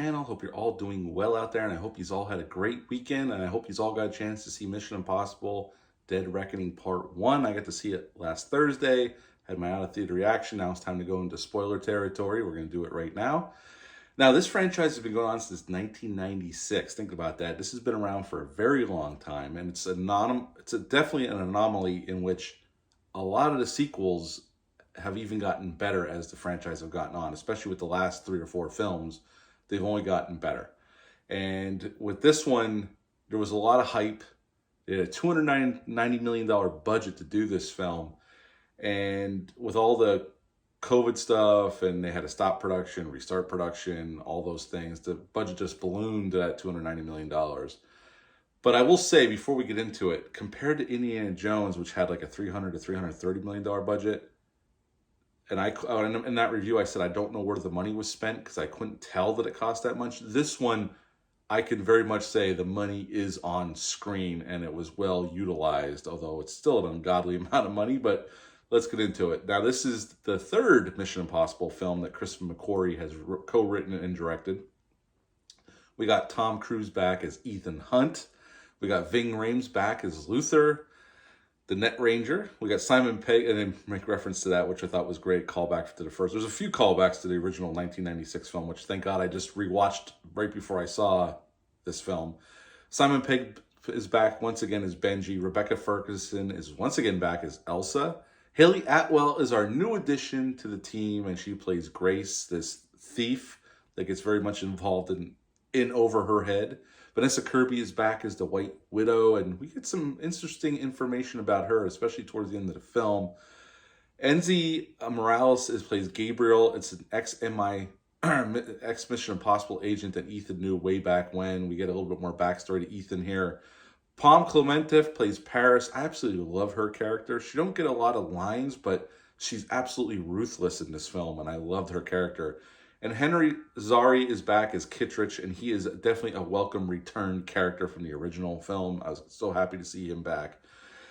channel. Hope you're all doing well out there, and I hope you all had a great weekend, and I hope you all got a chance to see Mission Impossible Dead Reckoning Part 1. I got to see it last Thursday, had my out-of-theater reaction. Now it's time to go into spoiler territory. We're going to do it right now. Now, this franchise has been going on since 1996. Think about that. This has been around for a very long time, and it's definitely an anomaly in which a lot of the sequels have even gotten better as the franchise have gotten on, especially with the last 3 or 4 films. They've only gotten better. And with this one, there was a lot of hype. They had a $290 million budget to do this film. And with all the COVID stuff, and they had to stop production, restart production, all those things, the budget just ballooned to that $290 million. But I will say, before we get into it, compared to Indiana Jones, which had like a $300 to $330 million budget, and in that review, I said I don't know where the money was spent because I couldn't tell that it cost that much. This one, I can very much say the money is on screen and it was well utilized, although it's still an ungodly amount of money, but let's get into it. Now, this is the third Mission Impossible film that Christopher McQuarrie has co-written and directed. We got Tom Cruise back as Ethan Hunt. We got Ving Rhames back as Luther, the Net Ranger. We got Simon Pegg, and then make reference to that, which I thought was great, callback to the first. There's a few callbacks to the original 1996 film, which thank God I just rewatched right before I saw this film. Simon Pegg is back once again as Benji. Rebecca Ferguson is once again back as Elsa. Haley Atwell is our new addition to the team, and she plays Grace, this thief that gets very much involved in over her head. Vanessa Kirby is back as the White Widow, and we get some interesting information about her, especially towards the end of the film. Enzi Morales plays Gabriel. It's an ex-Mission Impossible agent that Ethan knew way back when. We get a little bit more backstory to Ethan here. Pom Klementieff plays Paris. I absolutely love her character. She don't get a lot of lines, but she's absolutely ruthless in this film, and I loved her character. And Henry Zari is back as Kittredge, and he is definitely a welcome return character from the original film. I was so happy to see him back.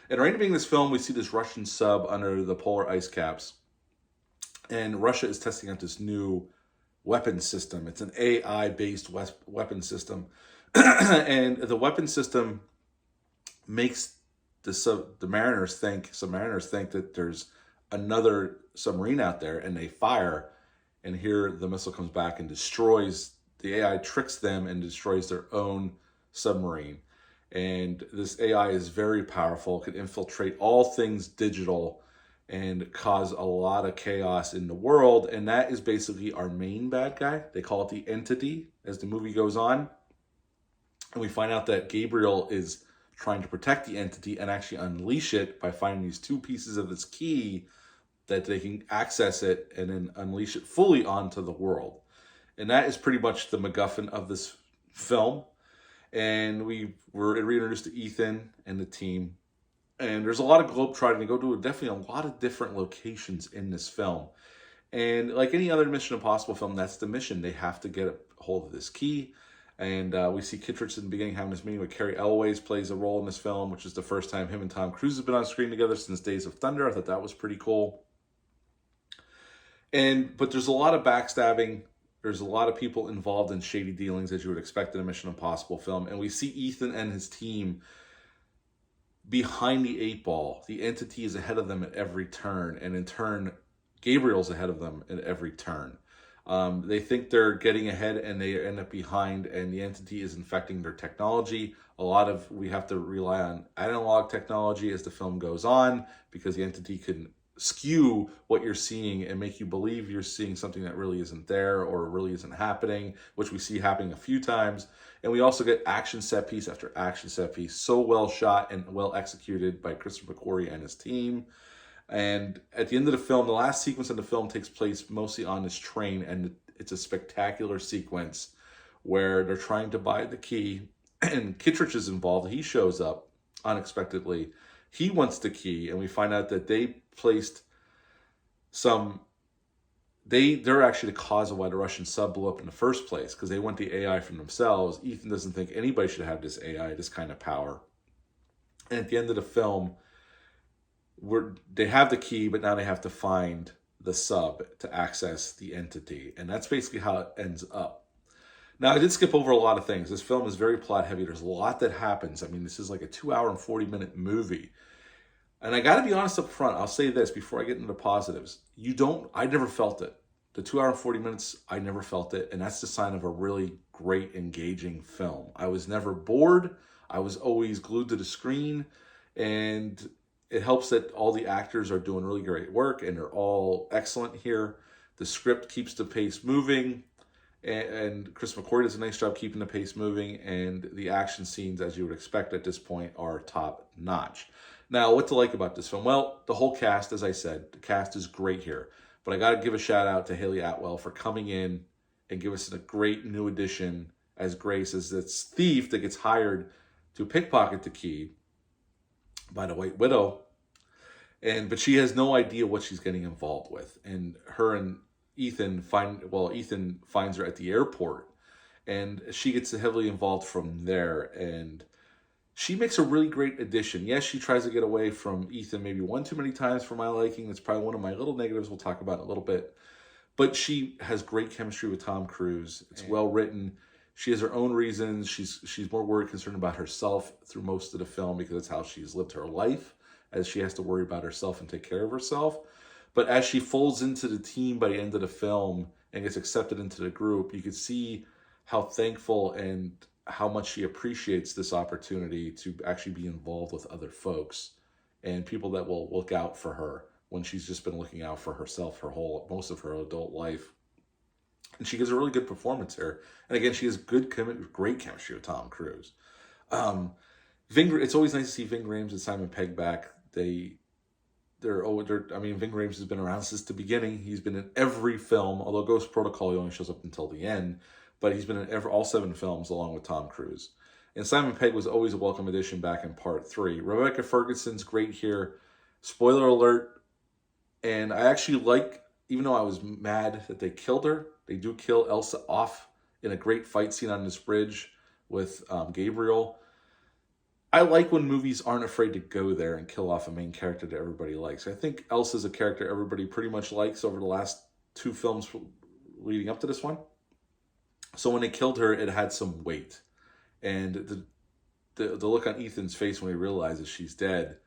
And right at the beginning of this film, we see this Russian sub under the polar ice caps. And Russia is testing out this new weapon system. It's an AI-based weapon system. And the weapon system makes the mariners think that there's another submarine out there, and they fire. And here the missile comes back and destroys, the AI tricks them and destroys their own submarine. And this AI is very powerful, can infiltrate all things digital and cause a lot of chaos in the world. And that is basically our main bad guy. They call it the Entity as the movie goes on. And we find out that Gabriel is trying to protect the Entity and actually unleash it by finding these 2 pieces of this key that they can access it and then unleash it fully onto the world. And that is pretty much the MacGuffin of this film. And we were reintroduced to Ethan and the team. And there's a lot of globetrotting. They go to definitely a lot of different locations in this film. And like any other Mission Impossible film, that's the mission. They have to get a hold of this key. And we see Kittredge in the beginning having this meeting with Carrie Elways, plays a role in this film, which is the first time him and Tom Cruise have been on screen together since Days of Thunder. I thought that was pretty cool. But there's a lot of backstabbing. There's a lot of people involved in shady dealings, as you would expect in a Mission Impossible film. And we see Ethan and his team behind the 8 ball. The Entity is ahead of them at every turn. And in turn, Gabriel's ahead of them at every turn. They think they're getting ahead and they end up behind, and the Entity is infecting their technology. We have to rely on analog technology as the film goes on, because the Entity can skew what you're seeing and make you believe you're seeing something that really isn't there or really isn't happening, which we see happening a few times. And we also get action set piece after action set piece, so well shot and well executed by Christopher McQuarrie and his team. And at the end of the film, the last sequence of the film takes place mostly on this train, and it's a spectacular sequence where they're trying to buy the key, and Kittredge is involved. He shows up unexpectedly. He wants the key, and we find out that they placed they're actually the cause of why the Russian sub blew up in the first place, because they want the AI from themselves. Ethan doesn't think anybody should have this AI, this kind of power. And at the end of the film, they have the key, but now they have to find the sub to access the Entity. And that's basically how it ends up. Now, I did skip over a lot of things. This film is very plot heavy. There's a lot that happens. I mean, this is like a 2 hour and 40-minute movie. And I got to be honest up front. I'll say this before I get into the positives. I never felt it. The 2 hour and 40 minutes, I never felt it. And that's the sign of a really great, engaging film. I was never bored. I was always glued to the screen. And it helps that all the actors are doing really great work and they're all excellent here. The script keeps the pace moving. And Chris McCoy does a nice job keeping the pace moving, and the action scenes, as you would expect at this point, are top notch. Now, what to like about this film? Well, the whole cast, as I said, the cast is great here. But I got to give a shout out to Haley Atwell for coming in and give us a great new addition as Grace, as this thief that gets hired to pickpocket the key by the White Widow. But she has no idea what she's getting involved with. And her and Ethan finds her at the airport, and she gets heavily involved from there, and she makes a really great addition. Yes, she tries to get away from Ethan maybe one too many times for my liking. That's probably one of my little negatives we'll talk about in a little bit. But she has great chemistry with Tom Cruise. It's well written. She has her own reasons. She's more worried, concerned about herself through most of the film because that's how she's lived her life, as she has to worry about herself and take care of herself. But as she folds into the team by the end of the film and gets accepted into the group, you can see how thankful and how much she appreciates this opportunity to actually be involved with other folks and people that will look out for her when she's just been looking out for herself most of her adult life. And she gives a really good performance here. And again, she has great chemistry with Tom Cruise. It's always nice to see Ving Rhames and Simon Pegg back. Ving Rhames has been around since the beginning. He's been in every film, although Ghost Protocol, he only shows up until the end. But he's been in all 7 films along with Tom Cruise. And Simon Pegg was always a welcome addition back in part 3. Rebecca Ferguson's great here. Spoiler alert. And I actually like, even though I was mad that they killed her, they do kill Elsa off in a great fight scene on this bridge with Gabriel. I like when movies aren't afraid to go there and kill off a main character that everybody likes. I think Elsa's a character everybody pretty much likes over the last 2 films leading up to this one. So when they killed her, it had some weight. And the look on Ethan's face when he realizes she's dead,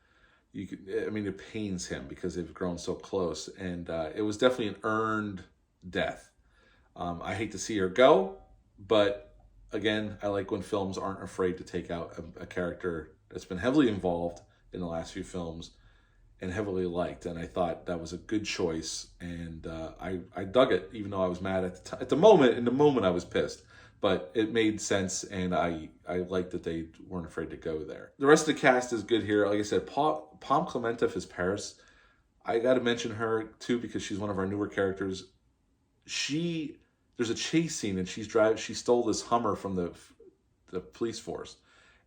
it pains him because they've grown so close. And it was definitely an earned death. I hate to see her go, but again, I like when films aren't afraid to take out a character that's been heavily involved in the last few films and heavily liked. And I thought that was a good choice. And I dug it, even though I was mad at the moment. In the moment, I was pissed. But it made sense, and I liked that they weren't afraid to go there. The rest of the cast is good here. Like I said, Pom Klementieff is Paris. I got to mention her, too, because she's one of our newer characters. There's a chase scene, and she stole this Hummer from the police force.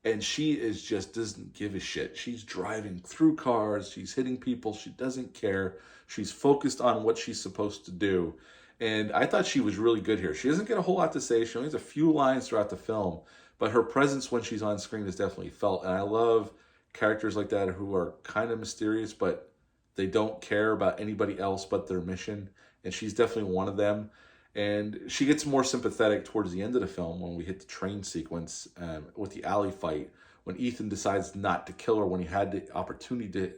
And she doesn't give a shit. She's driving through cars. She's hitting people. She doesn't care. She's focused on what she's supposed to do. And I thought she was really good here. She doesn't get a whole lot to say. She only has a few lines throughout the film. But her presence when she's on screen is definitely felt. And I love characters like that who are kind of mysterious, but they don't care about anybody else but their mission. And she's definitely one of them. And she gets more sympathetic towards the end of the film when we hit the train sequence with the alley fight, when Ethan decides not to kill her when he had the opportunity to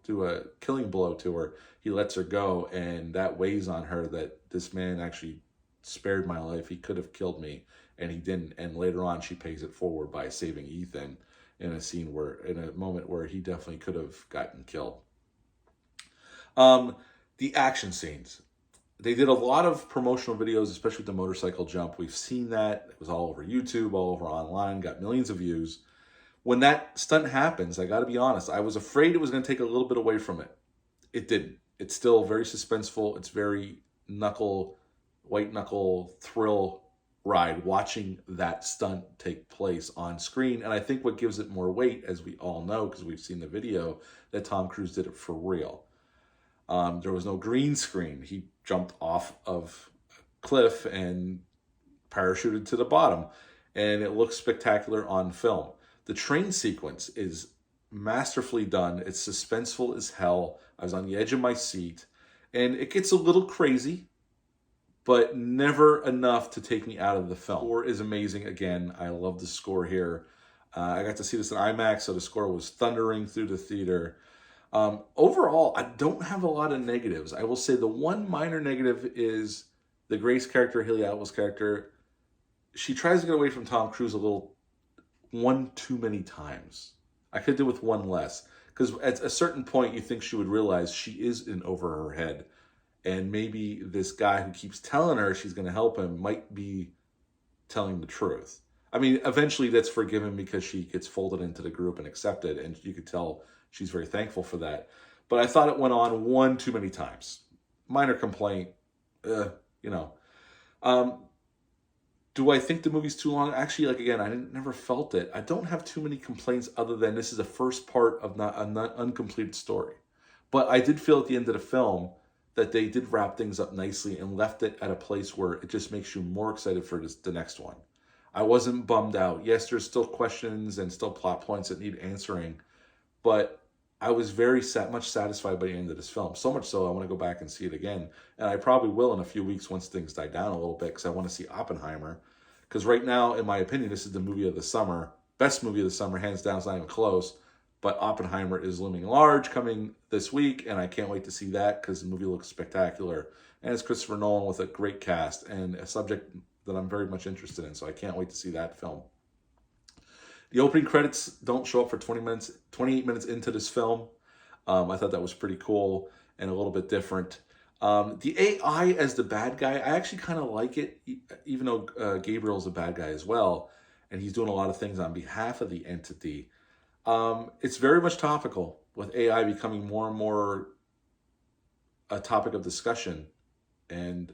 do a killing blow to her. He lets her go, and that weighs on her that this man actually spared my life. He could have killed me, and he didn't. And later on, she pays it forward by saving Ethan in a moment where he definitely could have gotten killed. The action scenes. They did a lot of promotional videos, especially with the motorcycle jump. We've seen that. It was all over YouTube, all over online, got millions of views. When that stunt happens, I got to be honest, I was afraid it was going to take a little bit away from it. It didn't. It's still very suspenseful. It's very white knuckle thrill ride watching that stunt take place on screen. And I think what gives it more weight, as we all know, because we've seen the video, that Tom Cruise did it for real. There was no green screen. He jumped off of a cliff and parachuted to the bottom. And it looks spectacular on film. The train sequence is masterfully done. It's suspenseful as hell. I was on the edge of my seat. And it gets a little crazy. but never enough to take me out of the film. The score is amazing. Again, I love the score here. I got to see this in IMAX, so the score was thundering through the theater. Overall, I don't have a lot of negatives. I will say the one minor negative is the Grace character, Haley Atwell's character. She tries to get away from Tom Cruise one too many times. I could do with one less. Because at a certain point, you think she would realize she is in over her head. And maybe this guy who keeps telling her she's going to help him might be telling the truth. I mean, eventually that's forgiven because she gets folded into the group and accepted. And you could tell she's very thankful for that. But I thought it went on one too many times. Minor complaint, you know. Do I think the movie's too long? Actually, like, again, I never felt it. I don't have too many complaints other than this is the first part of not an uncompleted story. But I did feel at the end of the film that they did wrap things up nicely and left it at a place where it just makes you more excited for the next one. I wasn't bummed out. Yes, there's still questions and still plot points that need answering, but I was very much satisfied by the end of this film. So much so I want to go back and see it again. And I probably will in a few weeks once things die down a little bit because I want to see Oppenheimer. Because right now, in my opinion, this is the movie of the summer. Best movie of the summer, hands down, it's not even close. But Oppenheimer is looming large coming this week, and I can't wait to see that because the movie looks spectacular. And it's Christopher Nolan with a great cast and a subject that I'm very much interested in, so I can't wait to see that film. The opening credits don't show up for 28 minutes into this film. I thought that was pretty cool and a little bit different. The AI as the bad guy, I actually kind of like it, even though Gabriel's a bad guy as well, and he's doing a lot of things on behalf of the entity. It's very much topical with AI becoming more and more a topic of discussion. And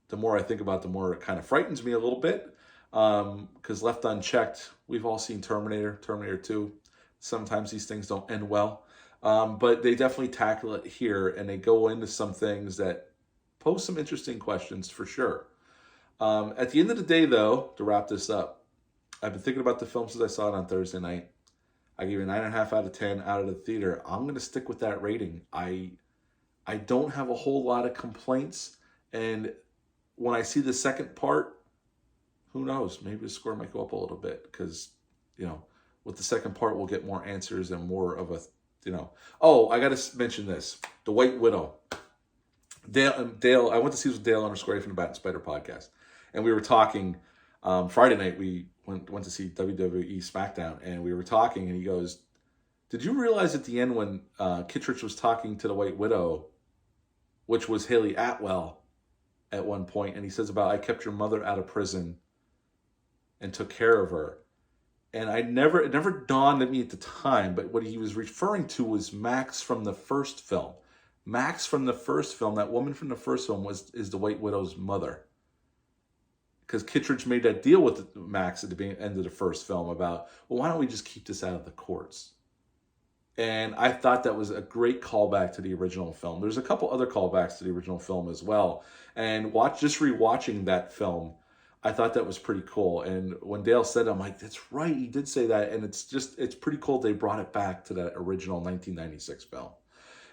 the more I think about it, the more it kind of frightens me a little bit. Because left unchecked, we've all seen Terminator 2. Sometimes these things don't end well. But they definitely tackle it here, and they go into some things that pose some interesting questions for sure. At the end of the day, though, to wrap this up, I've been thinking about the film since I saw it on Thursday night. I gave it a 9.5 out of 10 out of the theater. I'm going to stick with that rating. I don't have a whole lot of complaints, and when I see the second part, who knows? Maybe the score might go up a little bit because, with the second part, we'll get more answers and more of a, Oh, I got to mention this. The White Widow. Dale, I went to see this with Dale _ from the Bat and Spider podcast. And we were talking, Friday night, we went to see WWE SmackDown, and we were talking, and he goes, did you realize at the end when Kittredge was talking to the White Widow, which was Haley Atwell at one point, and he says about, I kept your mother out of prison and took care of her. And it never dawned at me at the time, but what he was referring to was Max from the first film. Max from the first film, that woman from the first film is the White Widow's mother. Because Kittredge made that deal with Max at the end of the first film about, well, why don't we just keep this out of the courts? And I thought that was a great callback to the original film. There's a couple other callbacks to the original film as well. And just rewatching that film, I thought that was pretty cool. And when Dale said it, I'm like, that's right, he did say that. And it's pretty cool they brought it back to that original 1996 film.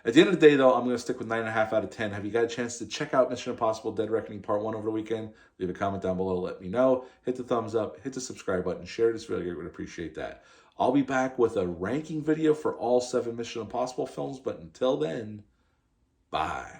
At the end of the day, though, I'm going to stick with 9.5 out of 10. Have you got a chance to check out Mission Impossible Dead Reckoning Part 1 over the weekend? Leave a comment down below. Let me know. Hit the thumbs up. Hit the subscribe button. Share this video. I would appreciate that. I'll be back with a ranking video for all 7 Mission Impossible films. But until then, bye.